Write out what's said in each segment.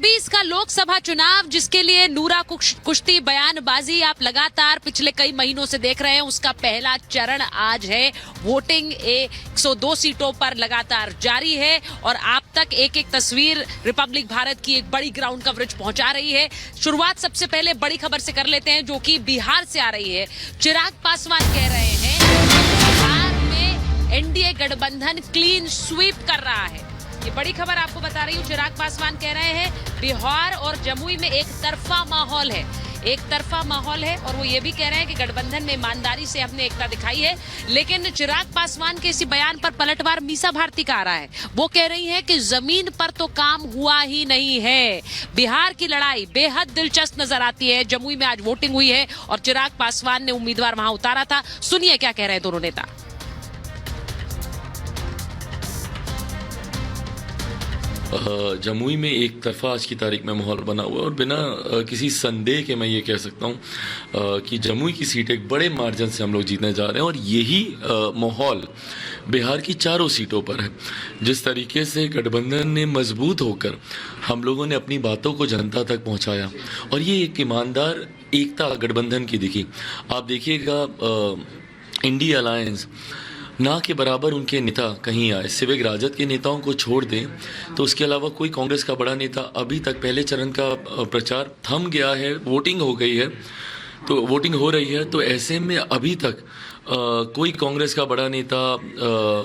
2024 का लोकसभा चुनाव जिसके लिए नूरा कुश्ती बयानबाजी आप लगातार पिछले कई महीनों से देख रहे हैं, उसका पहला चरण आज है। वोटिंग 102 सीटों पर लगातार जारी है और आप तक एक एक तस्वीर रिपब्लिक भारत की एक बड़ी ग्राउंड कवरेज पहुंचा रही है। शुरुआत सबसे पहले बड़ी खबर से कर लेते हैं जो कि बिहार से आ रही है। चिराग पासवान कह रहे हैं बिहार में एनडीए गठबंधन क्लीन स्वीप कर रहा है। ये बड़ी खबर आपको बता रही हूँ। चिराग पासवान कह रहे हैं बिहार और जमुई में एक तरफा माहौल है, एक तरफा माहौल है और वो ये भी कह रहे हैं कि गठबंधन में ईमानदारी से हमने एकता दिखाई है। लेकिन चिराग पासवान के इसी बयान पर पलटवार मीसा भारती का आ रहा है। वो कह रही है कि जमीन पर तो काम हुआ ही नहीं है। बिहार की लड़ाई बेहद दिलचस्प नजर आती है। जमुई में आज वोटिंग हुई है और चिराग पासवान ने उम्मीदवार वहां उतारा था। सुनिए क्या कह रहे हैं दोनों नेता। जमुई में एक तरफा आज की तारीख में माहौल बना हुआ है और बिना किसी संदेह के मैं ये कह सकता हूँ कि जमुई की सीट एक बड़े मार्जिन से हम लोग जीतने जा रहे हैं और यही माहौल बिहार की चारों सीटों पर है। जिस तरीके से गठबंधन ने मजबूत होकर हम लोगों ने अपनी बातों को जनता तक पहुँचाया और ये एक ईमानदार एकता गठबंधन की दिखी। आप देखिएगा इंडिया अलायंस ना के बराबर उनके नेता कहीं आए। सिविक राजद के नेताओं को छोड़ दें तो उसके अलावा कोई कांग्रेस का बड़ा नेता अभी तक पहले चरण का प्रचार थम गया है। वोटिंग हो गई है तो वोटिंग हो रही है तो ऐसे में अभी तक कोई कांग्रेस का बड़ा नेता,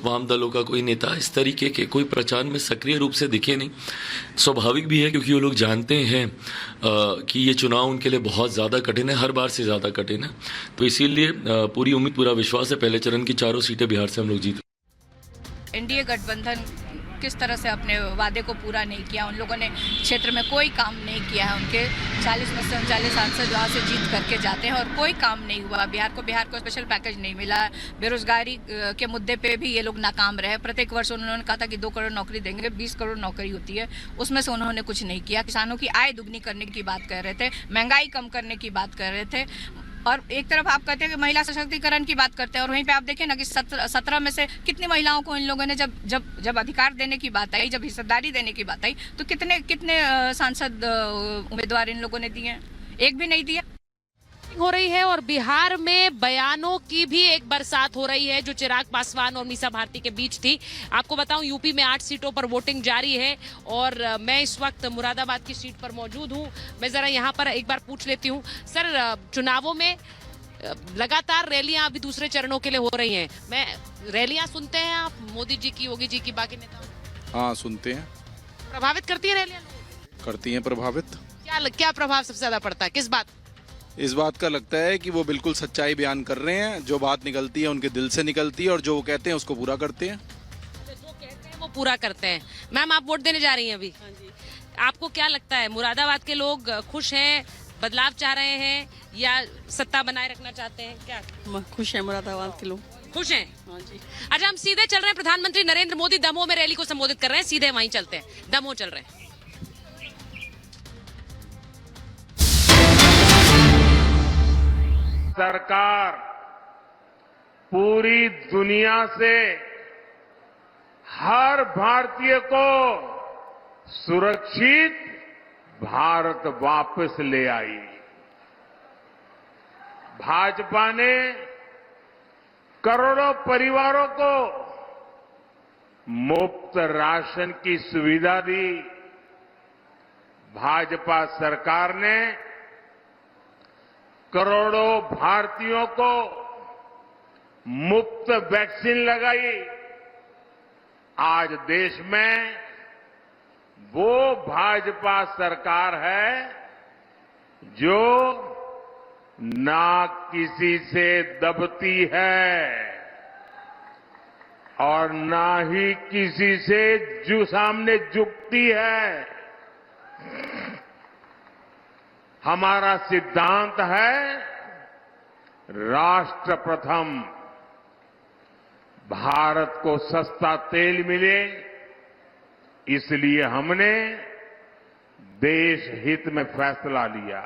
वाम दलों का कोई नेता इस तरीके के कोई प्रचार में सक्रिय रूप से दिखे नहीं। स्वाभाविक भी है क्योंकि वो लोग जानते हैं कि ये चुनाव उनके लिए बहुत ज़्यादा कठिन है, हर बार से ज़्यादा कठिन है। तो इसीलिए पूरी उम्मीद पूरा विश्वास है पहले चरण की चारों सीटें बिहार से हम लोग जीत। एनडीए गठबंधन किस तरह से अपने वादे को पूरा नहीं किया, उन लोगों ने क्षेत्र में कोई काम नहीं किया है। उनके 40 में से 39 सांसद वहाँ से जीत करके जाते हैं और कोई काम नहीं हुआ। बिहार को स्पेशल पैकेज नहीं मिला। बेरोजगारी के मुद्दे पे भी ये लोग नाकाम रहे। प्रत्येक वर्ष उन्होंने कहा था कि 2 करोड़ नौकरी देंगे, 20 करोड़ नौकरी होती है, उसमें से उन्होंने कुछ नहीं किया। किसानों की आय दुगनी करने की बात कर रहे थे, महंगाई कम करने की बात कर रहे थे और एक तरफ आप कहते हैं कि महिला सशक्तिकरण की बात करते हैं और वहीं पे आप देखें ना कि 17 में से कितनी महिलाओं को इन लोगों ने जब अधिकार देने की बात आई, जब हिस्सेदारी देने की बात आई तो कितने सांसद उम्मीदवार इन लोगों ने दिए हैं? एक भी नहीं दिया। हो रही है और बिहार में बयानों की भी एक बरसात हो रही है जो चिराग पासवान और मीसा भारती के बीच थी। आपको बताऊं यूपी में 8 सीटों पर वोटिंग जारी है और मैं इस वक्त मुरादाबाद की सीट पर मौजूद हूं। मैं जरा यहां पर एक बार पूछ लेती हूं सर, चुनावों में लगातार रैलियां अभी दूसरे चरणों के लिए हो रही हैं। मैं रैलियां सुनते हैं आप, मोदी जी की, योगी जी की, बाकी नेताओं? हाँ सुनते हैं। प्रभावित करती है रैलियां? करती हैं प्रभावित। क्या प्रभाव सबसे ज्यादा पड़ता है, किस बात? इस बात का लगता है कि वो बिल्कुल सच्चाई बयान कर रहे हैं। जो बात निकलती है उनके दिल से निकलती है और जो वो कहते हैं उसको पूरा करते हैं। जो कहते हैं वो पूरा करते हैं। मैम आप वोट देने जा रही हैं अभी। हाँ जी। आपको क्या लगता है मुरादाबाद के लोग खुश हैं, बदलाव चाह रहे हैं या सत्ता बनाए रखना चाहते हैं? क्या खुश है मुरादाबाद के लोग? खुश हैं। हाँ जी। अच्छा, हम सीधे चल रहे हैं। प्रधानमंत्री नरेंद्र मोदी दमोह में रैली को संबोधित कर रहे हैं, सीधे वहीं चलते हैं। दमोह चल रहे हैं। सरकार पूरी दुनिया से हर भारतीय को सुरक्षित भारत वापस ले आई। भाजपा ने करोड़ों परिवारों को मुफ्त राशन की सुविधा दी। भाजपा सरकार ने करोड़ों भारतीयों को मुफ्त वैक्सीन लगाई। आज देश में वो भाजपा सरकार है जो ना किसी से दबती है और ना ही किसी से सामने झुकती है। हमारा सिद्धांत है राष्ट्र प्रथम। भारत को सस्ता तेल मिले इसलिए हमने देश हित में फैसला लिया।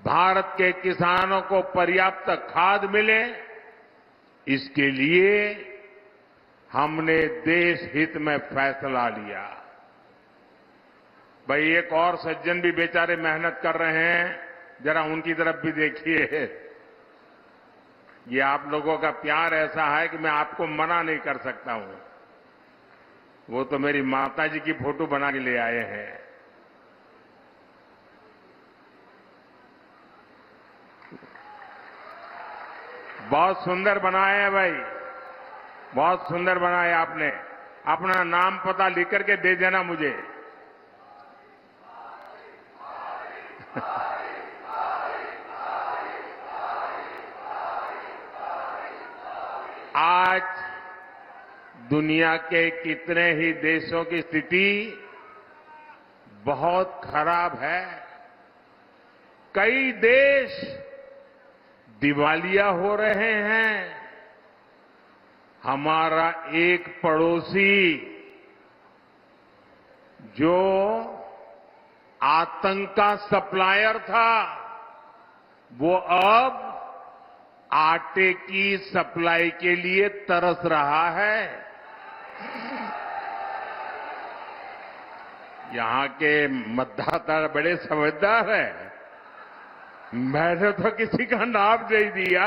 भारत के किसानों को पर्याप्त खाद मिले इसके लिए हमने देश हित में फैसला लिया। भाई एक और सज्जन भी बेचारे मेहनत कर रहे हैं, जरा उनकी तरफ भी देखिए। ये आप लोगों का प्यार ऐसा है कि मैं आपको मना नहीं कर सकता हूं। वो तो मेरी माता जी की फोटो बना के ले आए हैं। बहुत सुंदर बनाए हैं भाई, बहुत सुंदर बनाए आपने। अपना नाम पता लिख करके दे देना मुझे। आज दुनिया के कितने ही देशों की स्थिति बहुत खराब है। कई देश दिवालिया हो रहे हैं। हमारा एक पड़ोसी जो आतंक का सप्लायर था, वो अब आटे की सप्लाई के लिए तरस रहा है। यहां के मतदाता बड़े समझदार हैं। मैंने तो किसी का नाम नहीं दिया,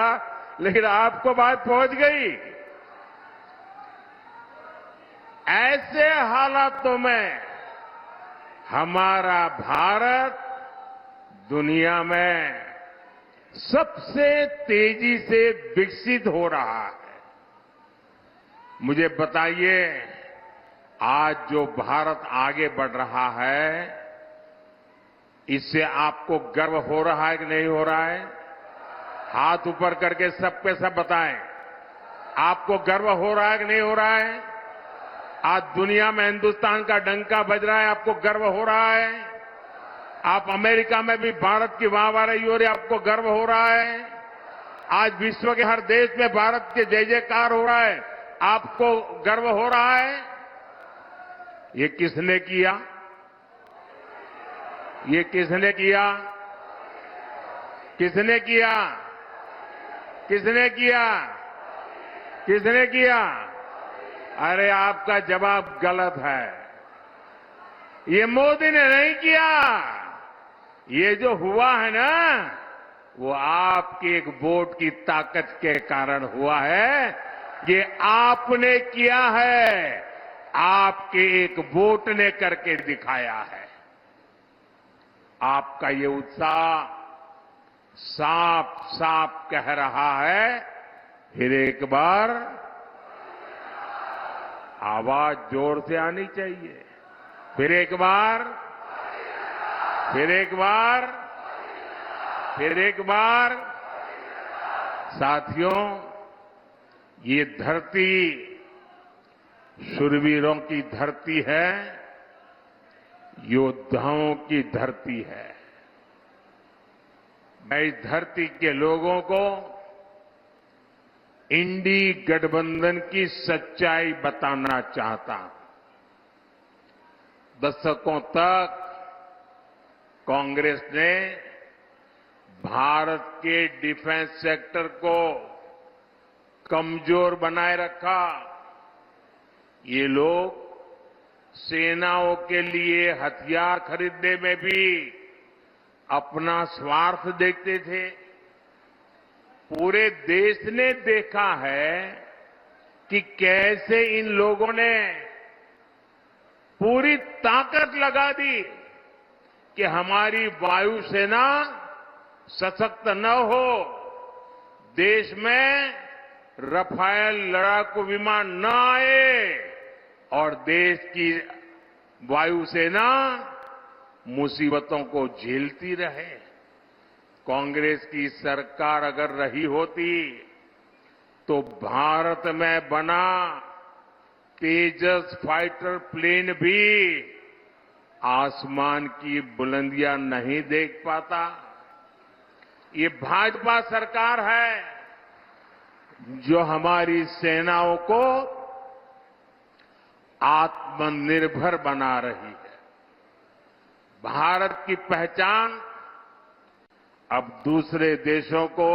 लेकिन आपको बात पहुंच गई। ऐसे हालातों में हमारा भारत दुनिया में सबसे तेजी से विकसित हो रहा है। मुझे बताइए, आज जो भारत आगे बढ़ रहा है, इससे आपको गर्व हो रहा है कि नहीं हो रहा है? हाथ ऊपर करके सबके सब बताएं, आपको गर्व हो रहा है कि नहीं हो रहा है? आज दुनिया में हिंदुस्तान का डंका बज रहा है, आपको गर्व हो रहा है? आप अमेरिका में भी भारत की वाहवाही हो रही है, आपको गर्व हो रहा है? आज विश्व के हर देश में भारत के जय जयकार हो रहा है, आपको गर्व हो रहा है? ये किसने किया? ये किसने किया? किसने किया? किसने किया? किसने किया? अरे आपका जवाब गलत है। ये मोदी ने नहीं किया। ये जो हुआ है ना, वो आपकी एक वोट की ताकत के कारण हुआ है। ये आपने किया है, आपके एक वोट ने करके दिखाया है। आपका ये उत्साह साफ साफ कह रहा है, फिर एक बार आवाज जोर से आनी चाहिए। फिर एक बार, फिर एक बार, फिर एक बार। साथियों, ये धरती शूरवीरों की धरती है, योद्धाओं की धरती है। मैं इस धरती के लोगों को इंडी गठबंधन की सच्चाई बताना चाहता हूं। दशकों तक कांग्रेस ने भारत के डिफेंस सेक्टर को कमजोर बनाए रखा। ये लोग सेनाओं के लिए हथियार खरीदने में भी अपना स्वार्थ देखते थे। पूरे देश ने देखा है कि कैसे इन लोगों ने पूरी ताकत लगा दी कि हमारी वायुसेना सशक्त न हो, देश में रफाल लड़ाकू विमान न आए और देश की वायुसेना मुसीबतों को झेलती रहे। कांग्रेस की सरकार अगर रही होती तो भारत में बना तेजस फाइटर प्लेन भी आसमान की बुलंदियां नहीं देख पाता। ये भाजपा सरकार है जो हमारी सेनाओं को आत्मनिर्भर बना रही है। भारत की पहचान अब दूसरे देशों को